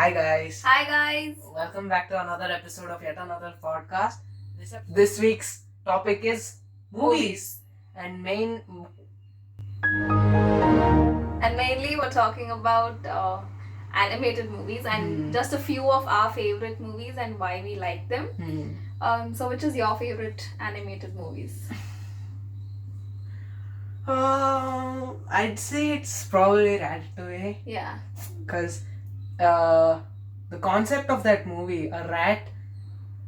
Hi guys. Hi guys. Welcome back to another episode of yet another podcast. This week's topic is movies and mainly we're talking about animated movies and just a few of our favorite movies and why we like them. So which is your favorite animated movies? I'd say it's probably Ratatouille. Yeah. Because the concept of that movie, a rat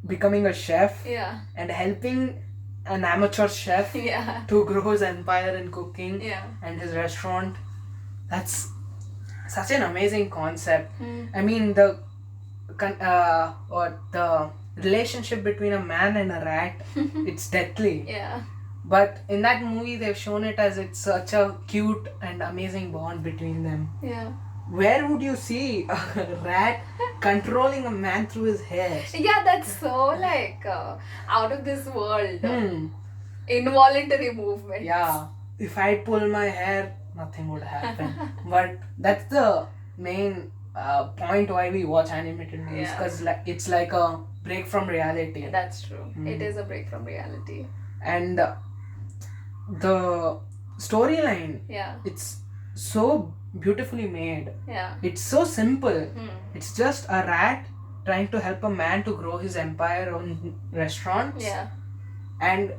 becoming a chef and helping an amateur chef to grow his empire in cooking and his restaurant, that's such an amazing concept. I mean, the relationship between a man and a rat, it's deadly. But in that movie, they've shown it as it's such a cute and amazing bond between them. Where would you see a rat controlling a man through his hair? Yeah, that's so out of this world. Involuntary movement. Yeah. If I pull my hair, nothing would happen. But that's the main point why we watch animated movies, because it's like a break from reality. That's true. It is a break from reality. And the storyline, it's so beautifully made. It's so simple. It's just a rat trying to help a man to grow his empire on restaurants. And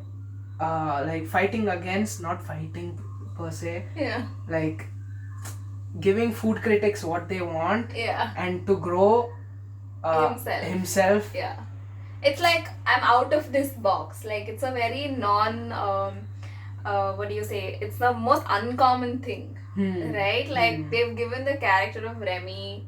fighting against, not fighting per se, like giving food critics what they want and to grow himself. It's like I'm out of this box. Like it's a very what do you say? It's the most uncommon thing, right? Like they've given the character of Remy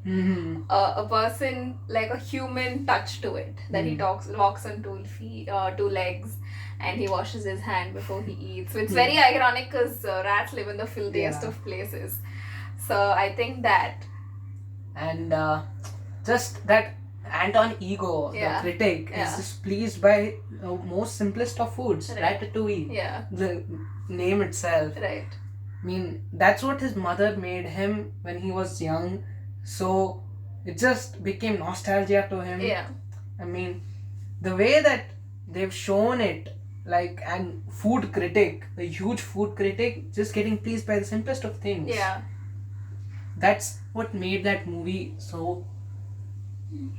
a person, like a human touch to it. That he walks on two legs, and he washes his hand before he eats. So it's very ironic because rats live in the filthiest of places. So I think that. And just that Anton Ego, the critic, is just pleased by the most simplest of foods, Ratatouille. The name itself. Right. I mean, that's what his mother made him when he was young. So it just became nostalgia to him. I mean, the way that they've shown it, like an food critic, a huge food critic, just getting pleased by the simplest of things. That's what made that movie so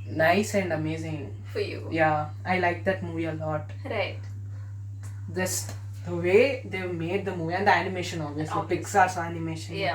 nice and amazing for you. I like that movie a lot. Right. Just the way they made the movie and the animation, obviously. Pixar's animation, you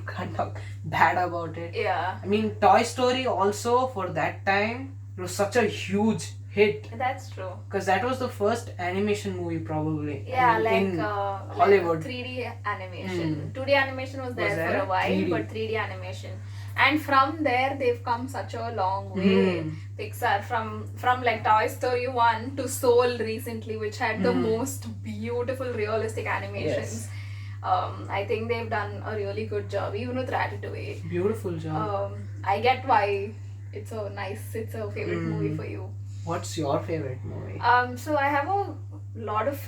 can't talk bad about it. I mean, Toy Story also, for that time, it was such a huge hit. That's true. Because that was the first animation movie probably. In Hollywood. 3D animation. 2D animation was there for a while, 3D. But 3D animation. And from there, they've come such a long way. Pixar, from like Toy Story 1 to Soul recently, which had the most beautiful realistic animations. I think they've done a really good job, even with Ratatouille. Beautiful job. I get why it's a favorite movie for you. What's your favorite movie? So I have a lot of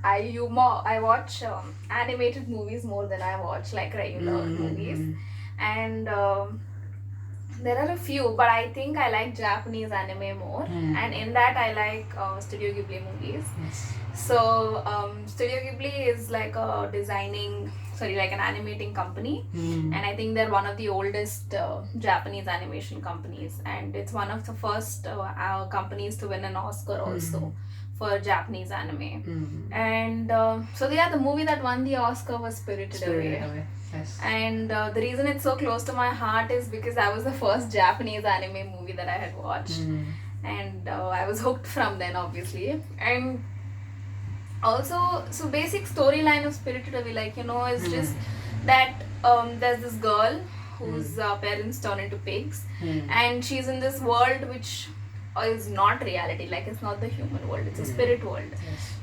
I watch animated movies more than I watch like regular movies. And there are a few, but I think I like Japanese anime more, and in that I like Studio Ghibli movies. So Studio Ghibli is like an animating company, and I think they're one of the oldest Japanese animation companies, and it's one of the first companies to win an Oscar also for Japanese anime. And the movie that won the Oscar was Spirited Away. And the reason it's so close to my heart is because that was the first Japanese anime movie that I had watched, and I was hooked from then, obviously. And also, so basic storyline of Spirited Away, is just that there's this girl whose parents turn into pigs, and she's in this world which is not reality, like it's not the human world, it's a spirit world.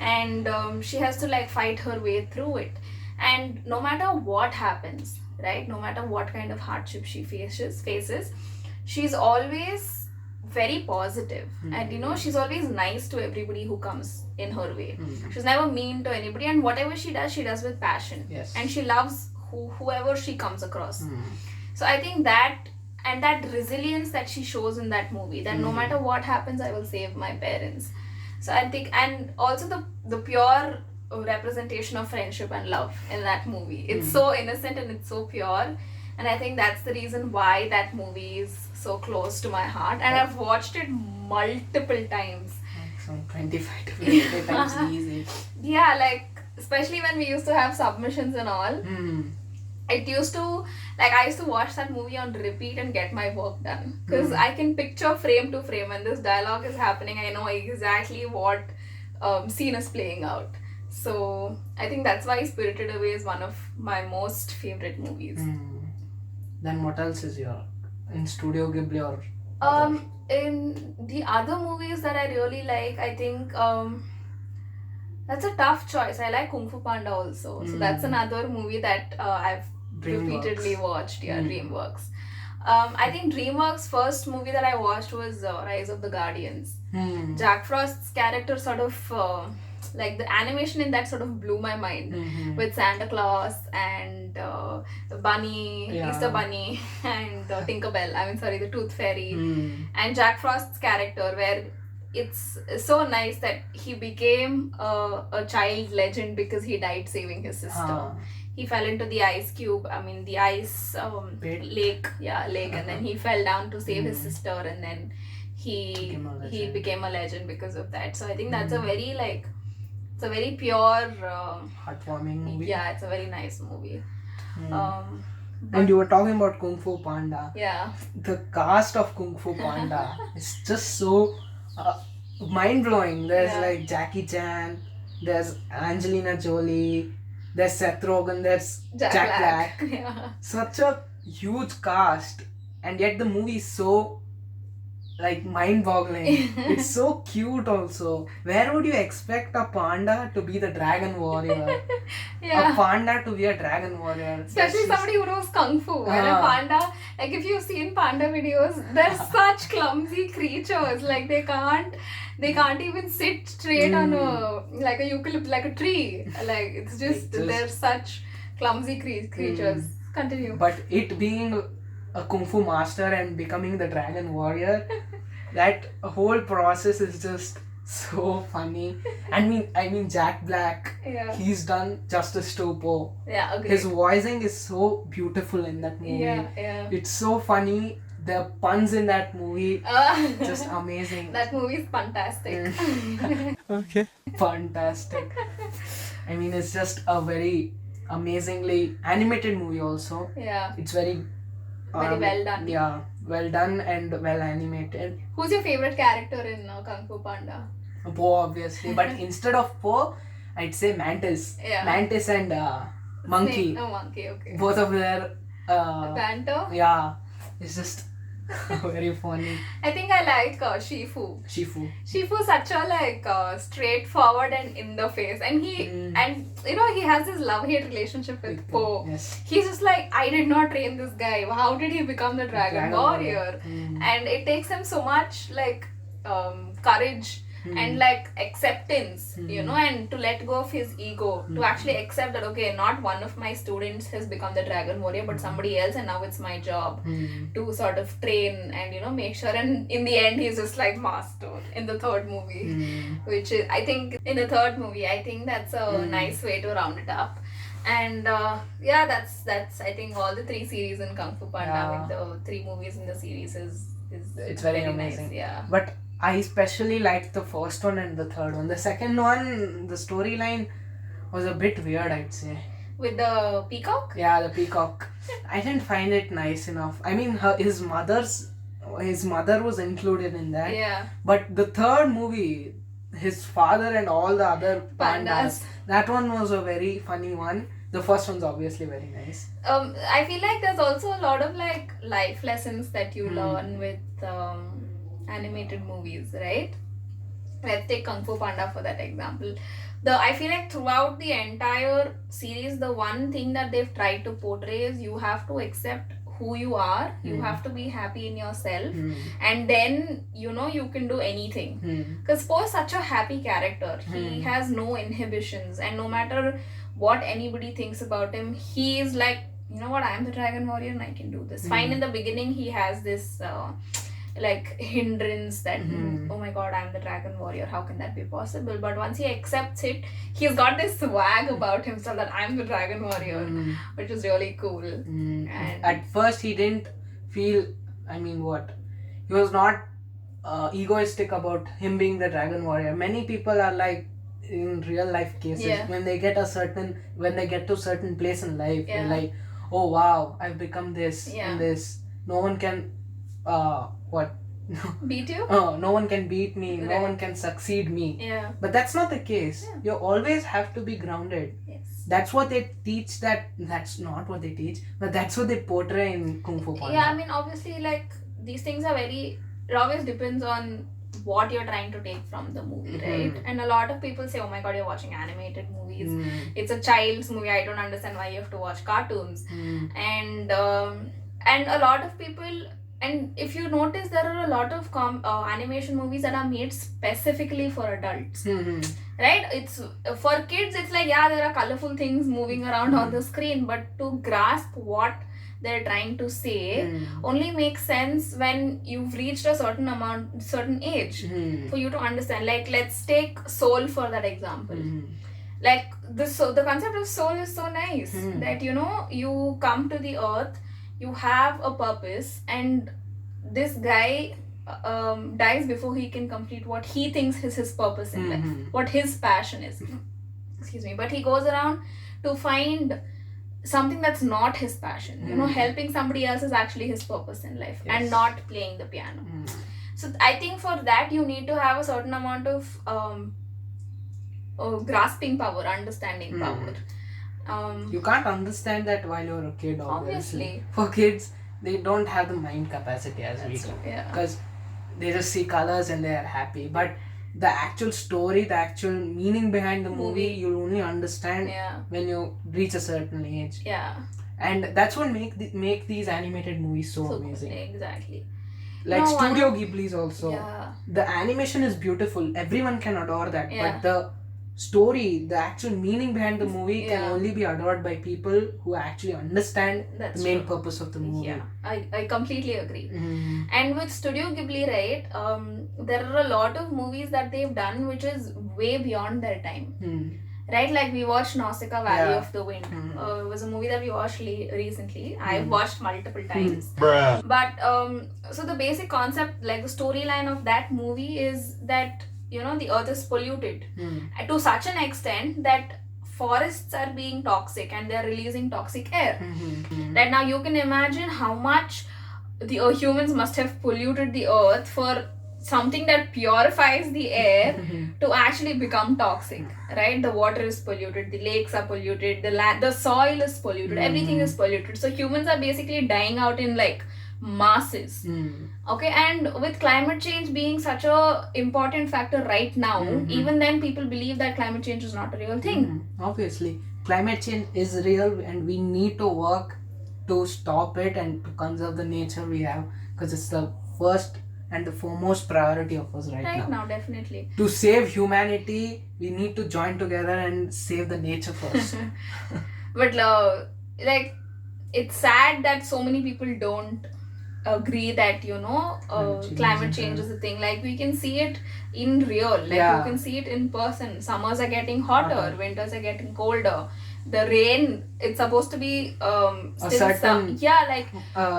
And she has to fight her way through it. And no matter what happens, right, no matter what kind of hardship she faces, she's always very positive. And she's always nice to everybody who comes in her way. She's never mean to anybody, and whatever she does with passion. And she loves whoever she comes across. So I think that and that resilience that she shows in that movie, that no matter what happens, I will save my parents. So I think, and also the pure representation of friendship and love in that movie. It's so innocent and it's so pure, and I think that's the reason why that movie is so close to my heart, and I've watched it multiple times. Some 25 to 50 times easy. Yeah, like especially when we used to have submissions and all. It used to, like, I used to watch that movie on repeat and get my work done, because I can picture frame to frame when this dialogue is happening. I know exactly what scene is playing out. So I think that's why Spirited Away is one of my most favorite movies. Then what else is your in Studio Ghibli or in the other movies that I really like, I think that's a tough choice. I like Kung Fu Panda also. So that's another movie that I've repeatedly watched. Yeah, DreamWorks. I think DreamWorks' first movie that I watched was Rise of the Guardians. Jack Frost's character sort of like the animation in that sort of blew my mind, with Santa Claus and the bunny, Easter Bunny, and Tinkerbell. I mean, sorry, the Tooth Fairy, and Jack Frost's character, where it's so nice that he became a child legend because he died saving his sister. He fell into the ice cube, the ice lake, and then he fell down to save his sister, and then he became a legend because of that. So I think that's a very it's a very pure, heartwarming movie. Yeah, it's a very nice movie. And you were talking about Kung Fu Panda. Yeah. The cast of Kung Fu Panda is just so mind blowing. There's like Jackie Chan, there's Angelina Jolie, there's Seth Rogen, there's Jack Black. Yeah. Such a huge cast, and yet the movie is so mind boggling. It's so cute also. Where would you expect a panda to be the dragon warrior? A panda to be a dragon warrior. Especially somebody who knows Kung Fu. And a panda, like if you've seen panda videos, they're such clumsy creatures. Like they can't even sit straight on a eucalypt, like a tree. Like it's just they're such clumsy creatures. Continue. But it being a Kung Fu master and becoming the dragon warrior, that whole process is just so funny. I mean Jack Black, he's done justice to Po. Yeah, agreed. His voicing is so beautiful in that movie. Yeah. It's so funny. The puns in that movie, just amazing. That movie is fantastic. Okay. Fantastic. I mean, it's just a very amazingly animated movie also. Yeah. It's very well done. Yeah, well done and well animated. Who's your favorite character in Kung Fu Panda? Po, obviously. But instead of Po, I'd say Mantis. Yeah. Mantis and Monkey. Snake. Oh, Monkey, okay. Both of their banter? Yeah. It's just very funny. I think I like Shifu. Shifu is such a straightforward and in the face, and he has this love-hate relationship with Po. Yes. He's just like, I did not train this guy. How did he become the dragon warrior? And it takes him so much courage and acceptance, and to let go of his ego, to actually accept that, okay, not one of my students has become the dragon warrior, but somebody else, and now it's my job to sort of train and make sure, and in the end he's just like master in the third movie, which is, I think in the third movie, I think that's a nice way to round it up. And that's I think all the 3 series in Kung Fu Panda, with the 3 movies in the series is it's very amazing. Nice, yeah. But I especially liked the first one and the third one. The second one, the storyline was a bit weird, I'd say. With the peacock? Yeah, the peacock. I didn't find it nice enough. I mean, his mother was included in that. Yeah. But the third movie, his father and all the other pandas, that one was a very funny one. The first one's obviously very nice. I feel like there's also a lot of life lessons that you learn with animated movies, right? Let's take Kung Fu Panda for that example. I feel like throughout the entire series, the one thing that they've tried to portray is you have to accept who you are, you have to be happy in yourself, and then you can do anything. Because Po is such a happy character. He has no inhibitions, and no matter what anybody thinks about him, he is you know what, I am the Dragon Warrior and I can do this. Fine, in the beginning he has this like hindrance that oh my god, I'm the Dragon Warrior, how can that be possible? But once he accepts it, he's got this swag about himself that I'm the Dragon Warrior, which is really cool. And at first he didn't feel, I mean, what, he was not egoistic about him being the Dragon Warrior. Many people are like, in real life cases, when they get to certain place in life, they're like, oh wow, I've become this and this, no one can beat you? No one can beat me, no one can succeed me. But that's not the case. You always have to be grounded. That's what they teach. That's not what they teach, but that's what they portray in Kung Fu Panda. I mean, obviously, like, these things are it always depends on what you're trying to take from the movie, right? And a lot of people say, oh my god, you're watching animated movies, it's a child's movie, I don't understand why you have to watch cartoons. And a lot of people, and if you notice, there are a lot of animation movies that are made specifically for adults, right? It's for kids, it's like, yeah, there are colorful things moving around on the screen, but to grasp what they're trying to say only makes sense when you've reached a certain age for you to understand. Like, let's take Soul for that example. Like, the concept of soul is so nice that, you know, you come to the earth, you have a purpose, and this guy dies before he can complete what he thinks is his purpose in life, what his passion is. Excuse me. But he goes around to find something that's not his passion. You know, helping somebody else is actually his purpose in life, and not playing the piano. So I think for that you need to have a certain amount of grasping power, understanding power. You can't understand that while you're a kid, obviously. For kids, they don't have the mind capacity as we do, because they just see colors and they are happy. But the actual story, the actual meaning behind the movie, you'll only understand when you reach a certain age. And that's what make these animated movies so amazing. Exactly. Like Studio Ghibli's also. The animation is beautiful. Everyone can adore that. But the story, the actual meaning behind the movie can only be adored by people who actually understand the main purpose of the movie. I completely agree. And with Studio Ghibli, right, there are a lot of movies that they've done which is way beyond their time. Right, like we watched Nausicaa Valley of the Wind. It was a movie that we watched recently. I've watched multiple times. But so the basic concept, like the storyline of that movie is that, you know, the earth is polluted to such an extent that forests are being toxic and they're releasing toxic air. Right, now you can imagine how much the humans must have polluted the earth for something that purifies the air to actually become toxic, right? The water is polluted, the lakes are polluted, the soil is polluted, everything is polluted. So humans are basically dying out in like masses. Okay, and with climate change being such a important factor right now, even then people believe that climate change is not a real thing. Obviously, climate change is real and we need to work to stop it and to conserve the nature we have, because it's the first and the foremost priority of us right now. Right now, definitely. To save humanity, we need to join together and save the nature first. But like, it's sad that so many people don't agree that, you know, climate change is a thing. Like, we can see it in real, like you can see it in person. Summers are getting hotter, winters are getting colder. The rain, it's supposed to be a certain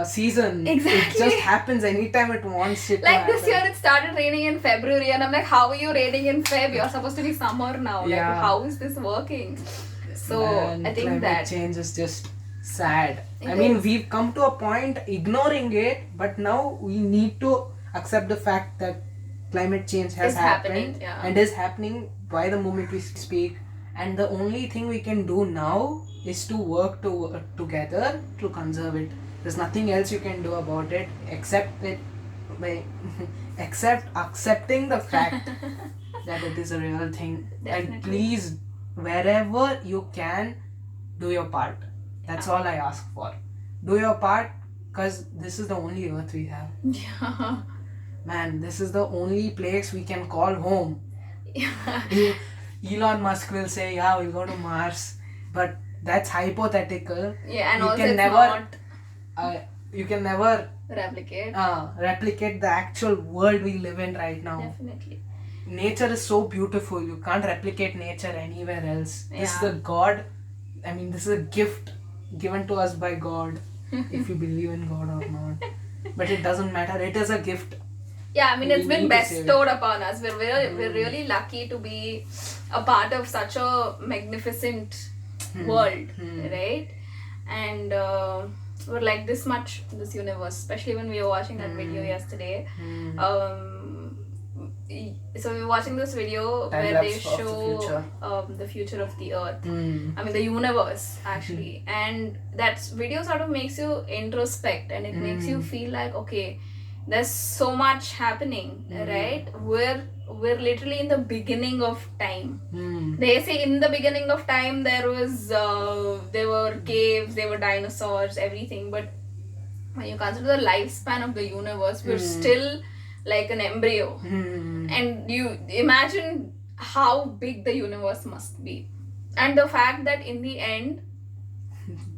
season. Exactly. It just happens anytime it wants it. Like this year it started raining in February and I'm like, how are you raining in Feb? You're supposed to be summer now. Like, how is this working? So I think climate change is just sad. I mean, we've come to a point ignoring it, but now we need to accept the fact that climate change has happened and is happening by the moment we speak. And the only thing we can do now is to work together to conserve it. There's nothing else you can do about it except accepting the fact that it is a real thing. Definitely. And please, wherever you can, do your part. That's all I ask for. Do your part, because this is the only earth we have. Yeah. Man, this is the only place we can call home. Elon Musk will say, yeah, we'll go to Mars. But that's hypothetical. Yeah, and you also can it's never, not you can never replicate the actual world we live in right now. Definitely. Nature is so beautiful. You can't replicate nature anywhere else. This is Yeah. a God. I mean, this is a gift given to us by God, if you believe in God or not. But it doesn't matter. It is a gift. Yeah, I mean, We it's been need to save bestowed upon us. We're really lucky to be a part of such a magnificent world, right? And we're like this universe, especially when we were watching that video yesterday. So we were watching this video where they show the future of the earth. I mean, the universe, actually. And that video sort of makes you introspect, and it makes you feel like, okay, there's so much happening, right? We're literally in the beginning of time. They say in the beginning of time there were caves, there were dinosaurs, everything. But when you consider the lifespan of the universe, we're still like an embryo. And you imagine how big the universe must be. And the fact that in the end,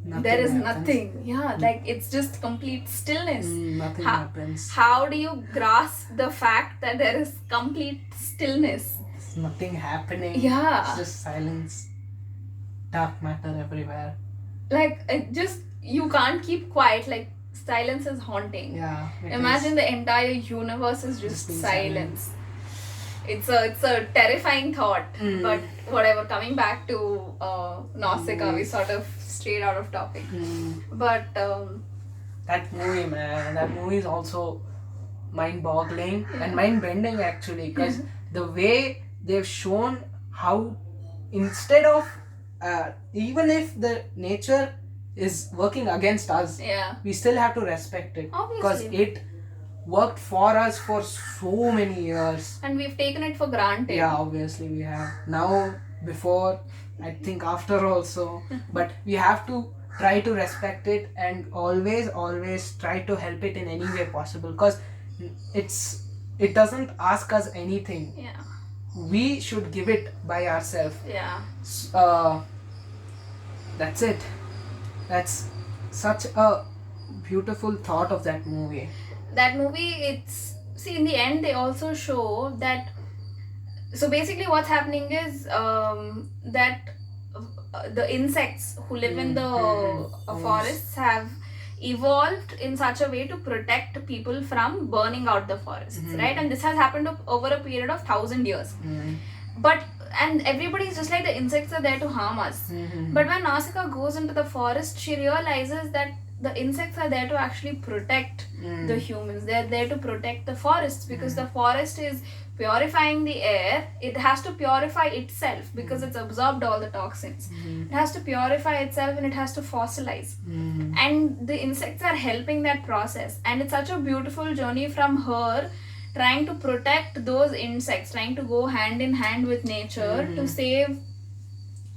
there is nothing. Yeah, like it's just complete stillness. Nothing happens. How do you grasp the fact that there is complete stillness? There's nothing happening. Yeah. It's just silence. Dark matter everywhere. Like, you can't keep quiet. Like, silence is haunting. Yeah. Imagine the entire universe is just silence. It's a terrifying thought. But whatever, coming back to Nausicaa, we sort of strayed out of topic. But that movie is also mind-boggling and mind-bending, actually, because the way they've shown how instead of even if the nature is working against us, we still have to respect it, because it worked for us for so many years, and we've taken it for granted. Yeah, obviously we have. Now, before, I think after also, but we have to try to respect it and always try to help it in any way possible, because it doesn't ask us anything. Yeah, we should give it by ourselves. Yeah. That's it. That's such a beautiful thought of that movie. That movie, in the end they also show that, so basically what's happening is that the insects who live in the forests have evolved in such a way to protect people from burning out the forests, right? And this has happened over a period of 1,000 years. And everybody is just like, the insects are there to harm us. But when Nausicaa goes into the forest, she realizes that the insects are there to actually protect the humans. They're there to protect the forests, because the forest is purifying the air. It has to purify itself because it's absorbed all the toxins. It has to purify itself and it has to fossilize. And the insects are helping that process. And it's such a beautiful journey from her trying to protect those insects, trying to go hand in hand with nature to save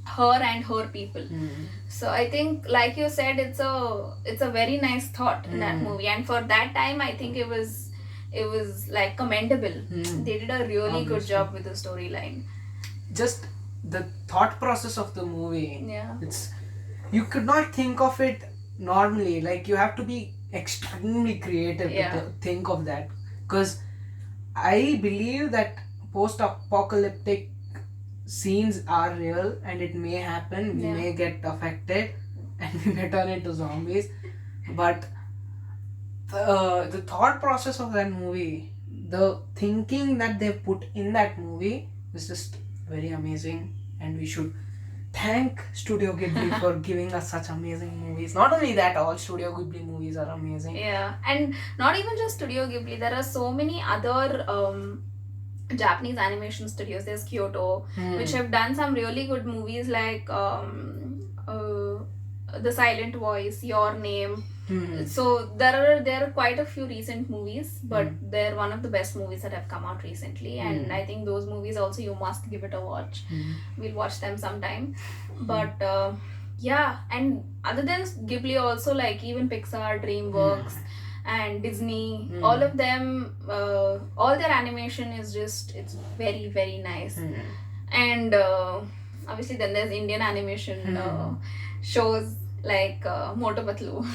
her and her people. So I think, like you said, it's a very nice thought in that movie, and for that time I think it was like commendable. They did a really good job with the storyline. Just the thought process of the movie. Yeah. You could not think of it normally. Like, you have to be extremely creative to think of that, because I believe that post-apocalyptic scenes are real and it may happen. We may get affected and we may turn into zombies. But the thought process of that movie, the thinking that they put in that movie is just very amazing, and we should thank Studio Ghibli for giving us such amazing movies. Not only that, all Studio Ghibli movies are amazing. Yeah, and not even just Studio Ghibli. There are so many other Japanese animation studios. There's Kyoto, which have done some really good movies, like The Silent Voice, Your Name. So there are quite a few recent movies, but they're one of the best movies that have come out recently, and I think those movies also, you must give it a watch. We'll watch them sometime. But and other than Ghibli also, like even Pixar, DreamWorks and Disney, all of them, all their animation is just, it's very, very nice. And obviously then there's Indian animation. shows like Motu Patlu.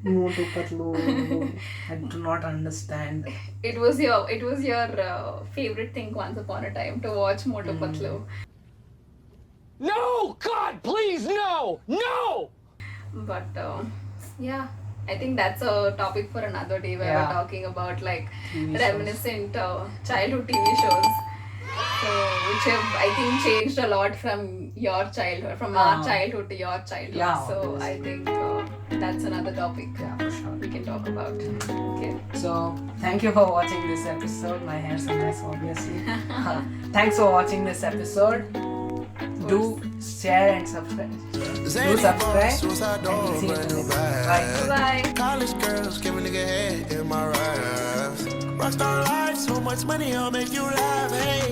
Motu Patlu. I do not understand. It was your favorite thing once upon a time to watch Motu Patlu. No! God, please, no! No! But yeah, I think that's a topic for another day where we're talking about like TV reminiscent childhood TV shows. So, which have I think changed a lot from your childhood, from our childhood to your childhood. Yeah, so obviously. I think that's another topic For sure. we can talk about. Okay. So, thank you for watching this episode. My hair's a mess, obviously. Thanks for watching this episode. Do share and subscribe. Do subscribe. And we'll see you in the next one. Bye. Bye. College girls give a nigga head in my raps. Rockstar life, so much money, I'll make you laugh. Hey.